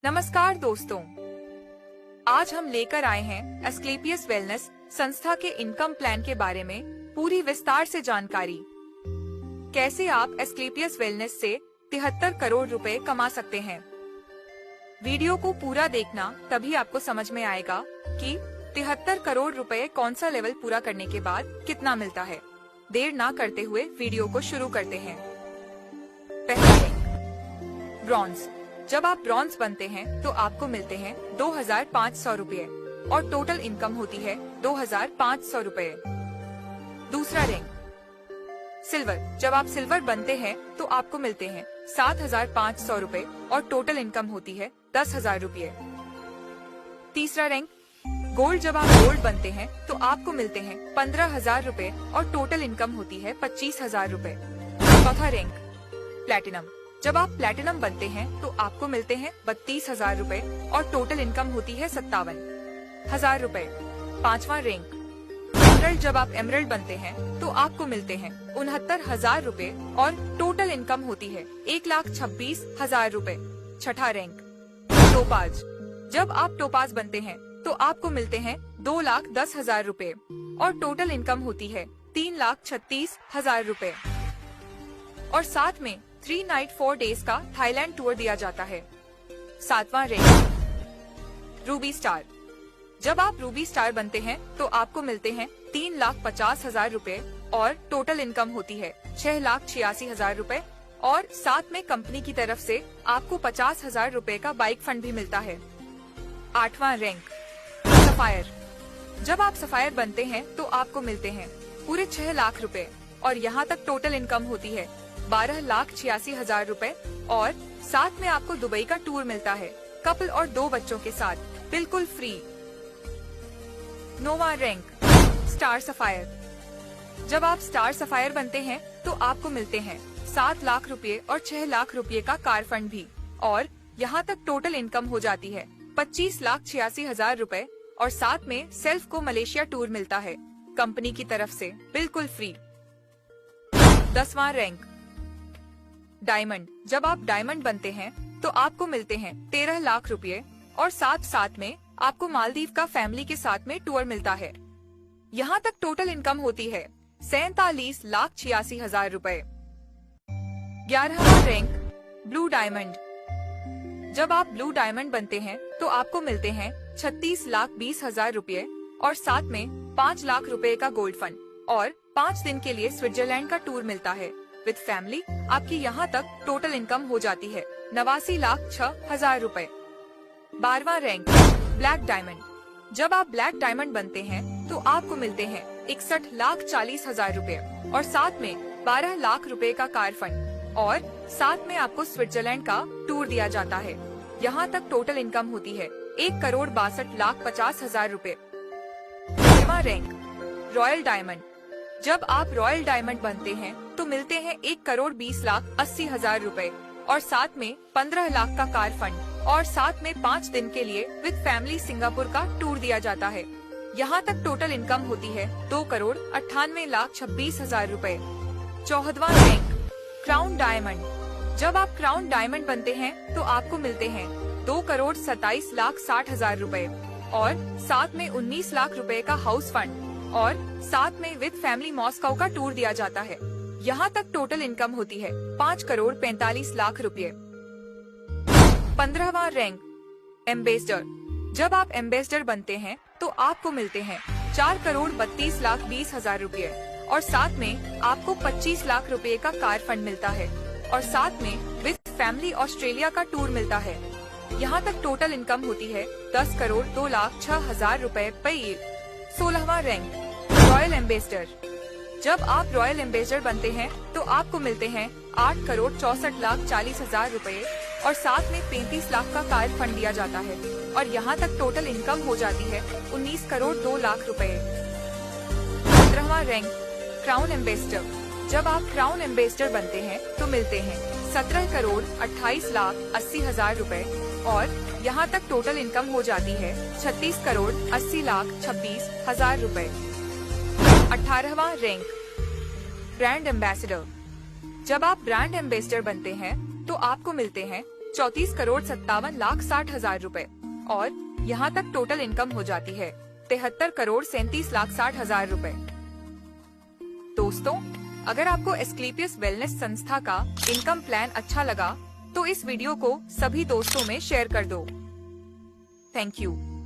नमस्कार दोस्तों, आज हम लेकर आए हैं एस्क्लेपियस वेलनेस संस्था के इनकम प्लान के बारे में पूरी विस्तार से जानकारी। कैसे आप एस्क्लेपियस वेलनेस से 73 करोड़ रुपए कमा सकते हैं। वीडियो को पूरा देखना, तभी आपको समझ में आएगा कि 73 करोड़ रुपए कौन सा लेवल पूरा करने के बाद कितना मिलता है। देर ना करते हुए वीडियो को शुरू करते हैं। पहला रैंक ब्रॉन्ज। जब आप ब्रॉन्ज बनते हैं तो आपको मिलते हैं 2500 रुपए और टोटल इनकम होती है 2500 रुपए। दूसरा रैंक सिल्वर। जब आप सिल्वर बनते हैं तो आपको मिलते हैं 7500 रुपए और टोटल इनकम होती है 10,000 रुपए। तीसरा रैंक गोल्ड। जब आप गोल्ड बनते हैं तो आपको मिलते हैं 15,000 रुपए और टोटल इनकम होती है 25,000 रुपए। चौथा रैंक प्लैटिनम। जब आप प्लैटिनम बनते हैं तो आपको मिलते हैं 32,000 रुपए और टोटल इनकम होती है 57,000 रुपए। पांचवा रैंक एमरल्ड। जब आप एमरल्ड बनते हैं तो आपको मिलते हैं 69,000 रुपए और टोटल इनकम होती है 1,26,000 रुपए। छठा रैंक टोपाज। जब आप टोपाज बनते हैं तो आपको मिलते हैं 2,10,000 रुपए और टोटल इनकम होती है 3,36,000 रुपए। और साथ में 3 नाइट 4 डेज का थाईलैंड टूर दिया जाता है। सातवां रैंक रूबी स्टार। जब आप रूबी स्टार बनते हैं तो आपको मिलते हैं 3,50,000 रुपए और टोटल इनकम होती है 6,86,000 रुपए। और साथ में कंपनी की तरफ से आपको 50,000 रुपए का बाइक फंड भी मिलता है। आठवां रैंक सफायर। जब आप सफायर बनते हैं तो आपको मिलते हैं पूरे 6 लाख रुपए और यहाँ तक टोटल इनकम होती है 12,86,000 रुपए। और साथ में आपको दुबई का टूर मिलता है कपल और 2 बच्चों के साथ, बिल्कुल फ्री। नौवां रैंक स्टार सफायर। जब आप स्टार सफायर बनते हैं तो आपको मिलते हैं 7 लाख रुपए और 6 लाख रुपए का कार फंड भी। और यहाँ तक टोटल इनकम हो जाती है 25,86,000 रुपए। और साथ में सेल्फ को मलेशिया टूर मिलता है कंपनी की तरफ से, बिल्कुल फ्री। 10वां rank diamond. जब आप डायमंड बनते हैं तो आपको मिलते हैं 13 लाख रुपए और साथ में आपको मालदीव का फैमिली के साथ में टूर मिलता है। यहाँ तक टोटल इनकम होती है 47,86,000 रुपए। 11वां रैंक ब्लू डायमंड। जब आप ब्लू डायमंड बनते हैं तो आपको मिलते हैं 36,20,000 रुपए और साथ में 5 लाख रुपए का गोल्ड फंड और 5 दिन के लिए स्विट्जरलैंड का टूर मिलता है विद फैमिली। आपकी यहाँ तक टोटल इनकम हो जाती है 89,06,000 रुपए। 12वां रैंक ब्लैक डायमंड। जब आप ब्लैक डायमंड बनते हैं तो आपको मिलते हैं 61,40,000 रुपए और साथ में 12 लाख रुपए का कार फंड और साथ में आपको स्विट्जरलैंड का टूर दिया जाता है। यहाँ तक टोटल इनकम होती है 1,62,50,000 रुपए। 13वां रैंक रॉयल डायमंड। जब आप रॉयल डायमंड बनते हैं तो मिलते हैं 1,20,80,000 रुपए और साथ में 15 लाख का कार फंड और साथ में 5 दिन के लिए विद फैमिली सिंगापुर का टूर दिया जाता है। यहाँ तक टोटल इनकम होती है 2,98,26,000 रुपए। 14वां रैंक क्राउन डायमंड। जब आप क्राउन डायमंड बनते हैं तो आपको मिलते हैं 2,27,60,000 रुपए और साथ में 19 लाख रुपए का हाउस फंड और साथ में विद फैमिली मॉस्को का टूर दिया जाता है। यहाँ तक टोटल इनकम होती है 5,45,00,000 रुपए। 15वां रैंक एम्बेसडर। जब आप एम्बेसडर बनते हैं तो आपको मिलते हैं 4,32,20,000 रुपए और साथ में आपको 25 लाख रुपए का कार फंड मिलता है और साथ में विद फैमिली ऑस्ट्रेलिया का टूर मिलता है। यहाँ तक टोटल इनकम होती है 10,02,06,000 रुपए पर ईयर। 16वां रैंक रॉयल एम्बेसडर। जब आप रॉयल एम्बेसडर बनते हैं तो आपको मिलते हैं 8,64,40,000 रुपए और साथ में 35 लाख का कार फंड दिया जाता है और यहाँ तक टोटल इनकम हो जाती है 19,02,00,000 रुपए। 17वां रैंक क्राउन एम्बेसडर। जब आप क्राउन एम्बेसडर बनते हैं तो मिलते हैं 17,28,80,000 रुपए और यहाँ तक टोटल इनकम हो जाती है 36,80,26,000 रुपए। 18वां रैंक ब्रांड एम्बेसडर। जब आप ब्रांड एम्बेसडर बनते हैं तो आपको मिलते हैं 34,57,60,000 रुपए और यहाँ तक टोटल इनकम हो जाती है 73,37,60,000 रुपए। दोस्तों, अगर आपको एस्क्लेपियस वेलनेस संस्था का इनकम प्लान अच्छा लगा तो इस वीडियो को सभी दोस्तों में शेयर कर दो। Thank you.